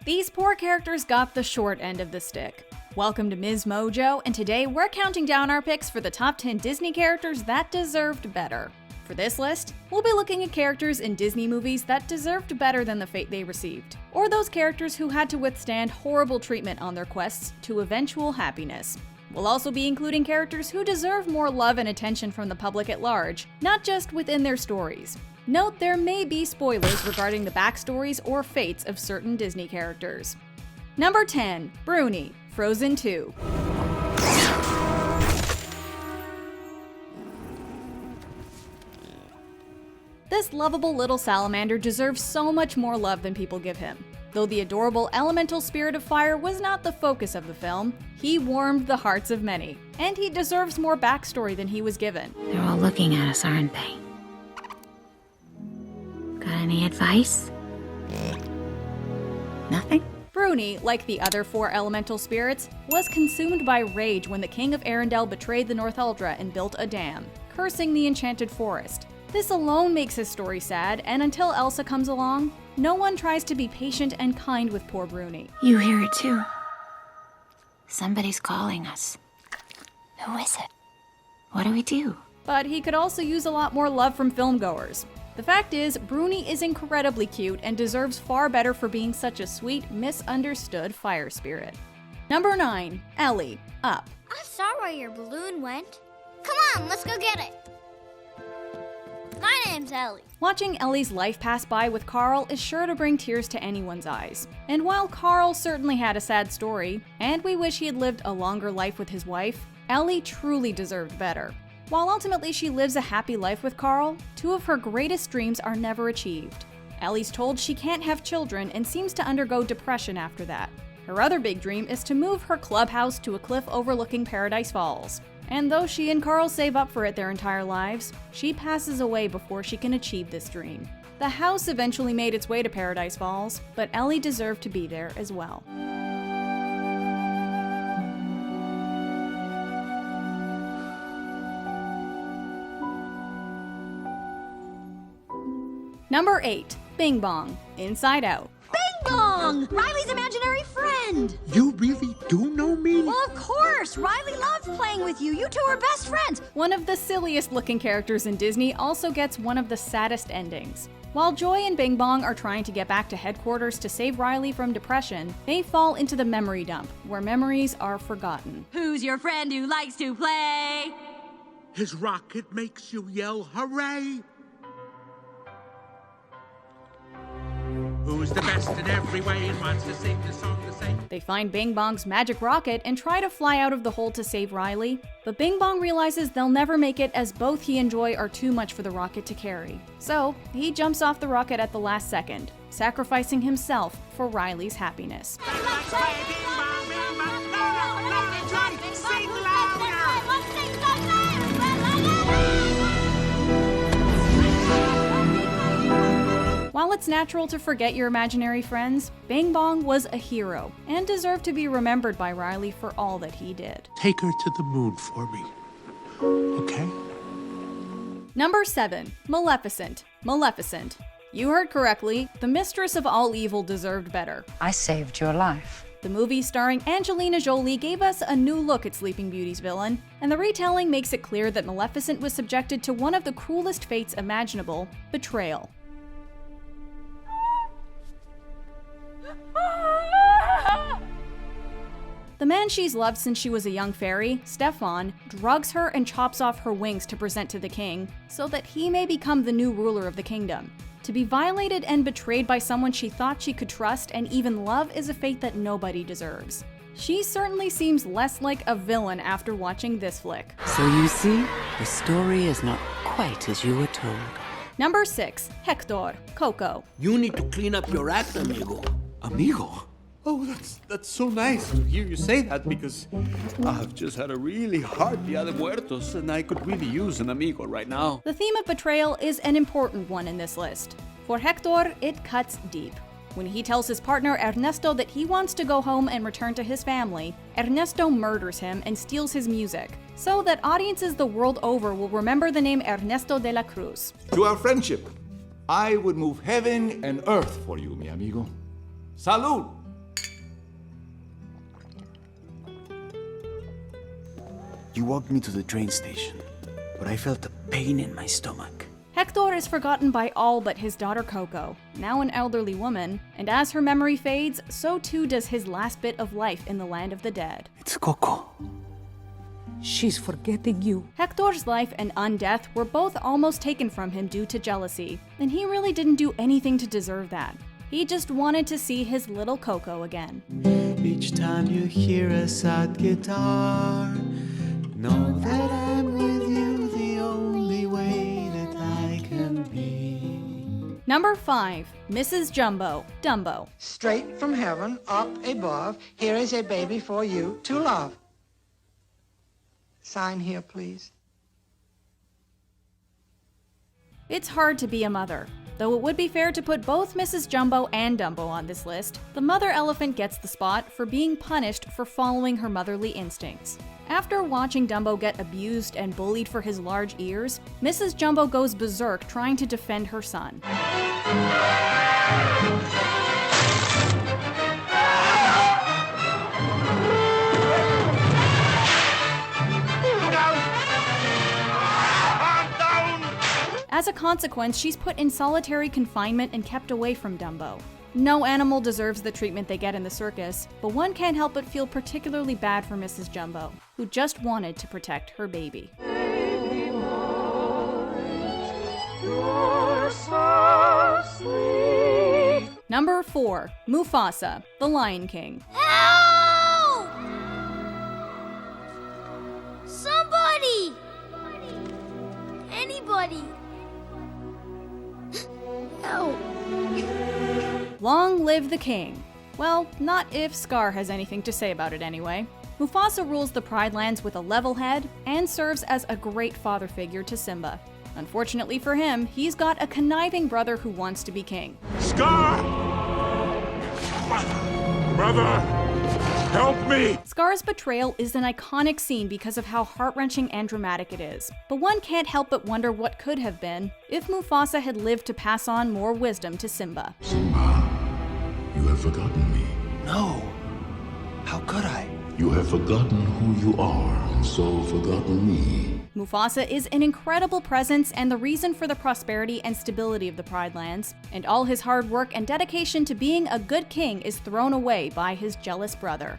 These poor characters got the short end of the stick. Welcome to MsMojo, and today we're counting down our picks for the top 10 Disney characters that deserved better. For this list, we'll be looking at characters in Disney movies that deserved better than the fate they received, or those characters who had to withstand horrible treatment on their quests to eventual happiness. We'll also be including characters who deserve more love and attention from the public at large, not just within their stories. Note there may be spoilers regarding the backstories or fates of certain Disney characters. Number 10. Bruni, Frozen 2. This lovable little salamander deserves so much more love than people give him. Though the adorable elemental spirit of fire was not the focus of the film, he warmed the hearts of many, and he deserves more backstory than he was given. They're all looking at us, aren't they? Got any advice? Nothing? Bruni, like the other four elemental spirits, was consumed by rage when the king of Arendelle betrayed the Northuldra and built a dam, cursing the enchanted forest. This alone makes his story sad, and until Elsa comes along, no one tries to be patient and kind with poor Bruni. You hear it too. Somebody's calling us. Who is it? What do we do? But he could also use a lot more love from filmgoers. The fact is, Bruni is incredibly cute and deserves far better for being such a sweet, misunderstood fire spirit. Number 9. Ellie, Up. I saw where your balloon went. Come on, let's go get it. My name's Ellie. Watching Ellie's life pass by with Carl is sure to bring tears to anyone's eyes. And while Carl certainly had a sad story, and we wish he had lived a longer life with his wife, Ellie truly deserved better. While ultimately she lives a happy life with Carl, two of her greatest dreams are never achieved. Ellie's told she can't have children and seems to undergo depression after that. Her other big dream is to move her clubhouse to a cliff overlooking Paradise Falls. And though she and Carl save up for it their entire lives, she passes away before she can achieve this dream. The house eventually made its way to Paradise Falls, but Ellie deserved to be there as well. Number 8. Bing Bong, Inside Out. Bing Bong! Riley's imaginary friend! You really do know me? Well, of course! Riley loves playing with you. You two are best friends. One of the silliest looking characters in Disney also gets one of the saddest endings. While Joy and Bing Bong are trying to get back to headquarters to save Riley from depression, they fall into the memory dump, where memories are forgotten. Who's your friend who likes to play? His rocket makes you yell, hooray! Who's the best in every way and wants to sing the song the same? They find Bing Bong's magic rocket and try to fly out of the hole to save Riley, but Bing Bong realizes they'll never make it as both he and Joy are too much for the rocket to carry. So, he jumps off the rocket at the last second, sacrificing himself for Riley's happiness. While it's natural to forget your imaginary friends, Bing Bong was a hero and deserved to be remembered by Riley for all that he did. Take her to the moon for me, okay? Number 7. Maleficent, Maleficent. You heard correctly, the mistress of all evil deserved better. I saved your life. The movie starring Angelina Jolie gave us a new look at Sleeping Beauty's villain, and the retelling makes it clear that Maleficent was subjected to one of the cruelest fates imaginable, betrayal. The man she's loved since she was a young fairy, Stefan, drugs her and chops off her wings to present to the king, so that he may become the new ruler of the kingdom. To be violated and betrayed by someone she thought she could trust and even love is a fate that nobody deserves. She certainly seems less like a villain after watching this flick. So you see, the story is not quite as you were told. Number 6. Hector Coco. You need to clean up your act, amigo. Amigo? Oh, that's so nice to hear you say that, because I've just had a really hard Dia de Muertos and I could really use an amigo right now. The theme of betrayal is an important one in this list. For Hector, it cuts deep. When he tells his partner Ernesto that he wants to go home and return to his family, Ernesto murders him and steals his music, so that audiences the world over will remember the name Ernesto de la Cruz. To our friendship, I would move heaven and earth for you, mi amigo. Salud! You walked me to the train station, but I felt a pain in my stomach. Hector is forgotten by all but his daughter Coco, now an elderly woman, and as her memory fades, so too does his last bit of life in the land of the dead. It's Coco. She's forgetting you. Hector's life and undeath were both almost taken from him due to jealousy, and he really didn't do anything to deserve that. He just wanted to see his little Coco again. Each time you hear a sad guitar, know that I'm with you the only way that I can be. Number 5. Mrs. Jumbo Dumbo. Straight from heaven, up above, here is a baby for you to love. Sign here, please. It's hard to be a mother. Though it would be fair to put both Mrs. Jumbo and Dumbo on this list, the mother elephant gets the spot for being punished for following her motherly instincts. After watching Dumbo get abused and bullied for his large ears, Mrs. Jumbo goes berserk trying to defend her son. As a consequence, she's put in solitary confinement and kept away from Dumbo. No animal deserves the treatment they get in the circus, but one can't help but feel particularly bad for Mrs. Jumbo, who just wanted to protect her baby. Number 4. Mufasa, the Lion King. Help! Somebody! Anybody! Help! Long live the king. Well, not if Scar has anything to say about it anyway. Mufasa rules the Pride Lands with a level head and serves as a great father figure to Simba. Unfortunately for him, he's got a conniving brother who wants to be king. Scar! Brother, help me! Scar's betrayal is an iconic scene because of how heart-wrenching and dramatic it is. But one can't help but wonder what could have been if Mufasa had lived to pass on more wisdom to Simba. Simba, you have forgotten me. No. How could I? You have forgotten who you are, and so forgotten me. Mufasa is an incredible presence and the reason for the prosperity and stability of the Pride Lands, and all his hard work and dedication to being a good king is thrown away by his jealous brother.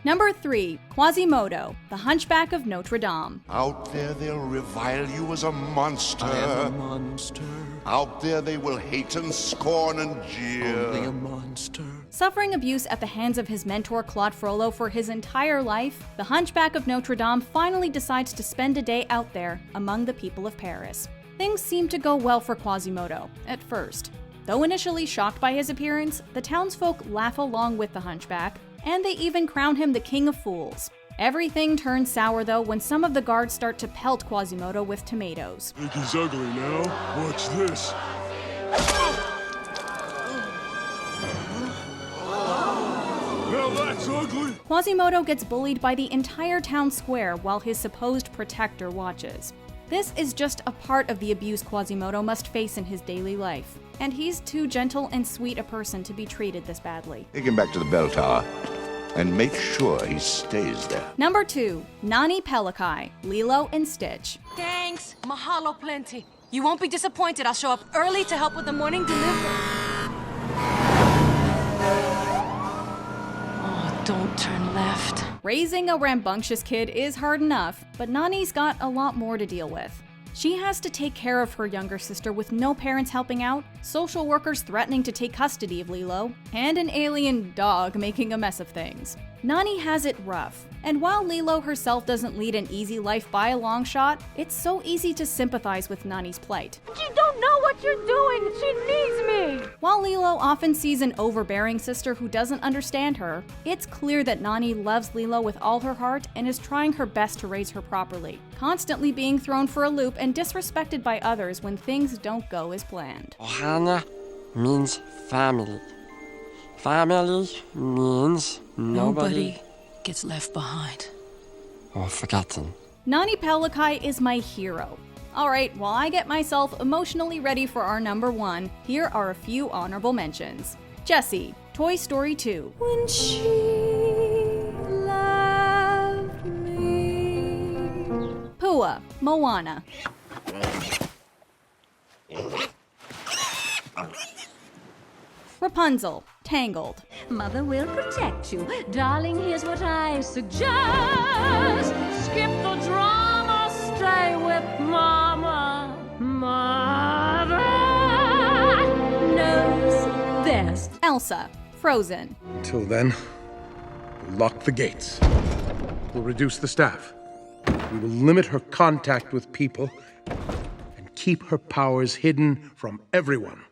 Number 3. Quasimodo, the Hunchback of Notre Dame. Out there they'll revile you as a monster. I am a monster. Out there they will hate and scorn and jeer. Only a monster. Suffering abuse at the hands of his mentor Claude Frollo for his entire life, the Hunchback of Notre Dame finally decides to spend a day out there among the people of Paris. Things seem to go well for Quasimodo, at first. Though initially shocked by his appearance, the townsfolk laugh along with the Hunchback, and they even crown him the King of Fools. Everything turns sour though when some of the guards start to pelt Quasimodo with tomatoes. Think he's ugly now? Watch this. Now that's ugly. Quasimodo gets bullied by the entire town square while his supposed protector watches. This is just a part of the abuse Quasimodo must face in his daily life, and he's too gentle and sweet a person to be treated this badly. Take him back to the bell tower and make sure he stays there. Number 2. Nani Pelikai, Lilo and Stitch. Thanks. Mahalo plenty. You won't be disappointed. I'll show up early to help with the morning delivery. Oh, don't turn left. Raising a rambunctious kid is hard enough, but Nani's got a lot more to deal with. She has to take care of her younger sister with no parents helping out, social workers threatening to take custody of Lilo, and an alien dog making a mess of things. Nani has it rough, and while Lilo herself doesn't lead an easy life by a long shot, it's so easy to sympathize with Nani's plight. You don't know what you're doing. She needs me. While Lilo often sees an overbearing sister who doesn't understand her, it's clear that Nani loves Lilo with all her heart and is trying her best to raise her properly, constantly being thrown for a loop and disrespected by others when things don't go as planned. Ohana means family. Family means nobody gets left behind or forgotten. Nani Pelikai is my hero. Alright, while I get myself emotionally ready for our number 1, here are a few honorable mentions. Jessie, Toy Story 2. When she loved me. Moana. Rapunzel, Tangled. Mother will protect you. Darling, here's what I suggest. Skip the drama, stay with Mama. Mother knows best. Elsa, Frozen. Till then, we'll lock the gates. We'll reduce the staff. We will limit her contact with people and keep her powers hidden from everyone,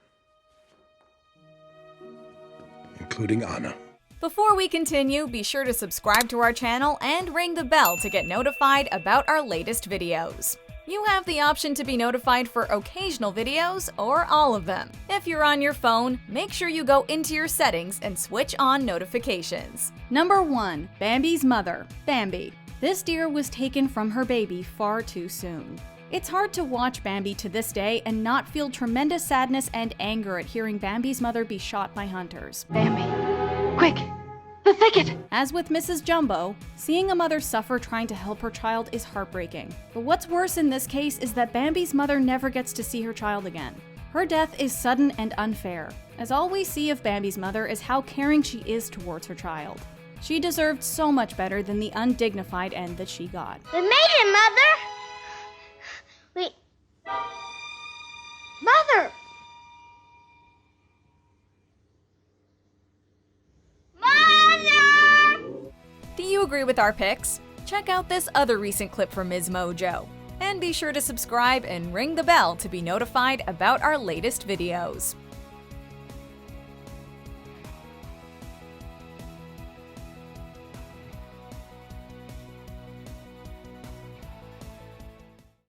including Anna. Before we continue, be sure to subscribe to our channel and ring the bell to get notified about our latest videos. You have the option to be notified for occasional videos or all of them. If you're on your phone, make sure you go into your settings and switch on notifications. Number 1. Bambi's Mother, Bambi. This deer was taken from her baby far too soon. It's hard to watch Bambi to this day and not feel tremendous sadness and anger at hearing Bambi's mother be shot by hunters. Bambi, quick! The thicket! As with Mrs. Jumbo, seeing a mother suffer trying to help her child is heartbreaking. But what's worse in this case is that Bambi's mother never gets to see her child again. Her death is sudden and unfair, as all we see of Bambi's mother is how caring she is towards her child. She deserved so much better than the undignified end that she got. We made it, Mother! Mother! Mother! Do you agree with our picks? Check out this other recent clip from MsMojo. And be sure to subscribe and ring the bell to be notified about our latest videos.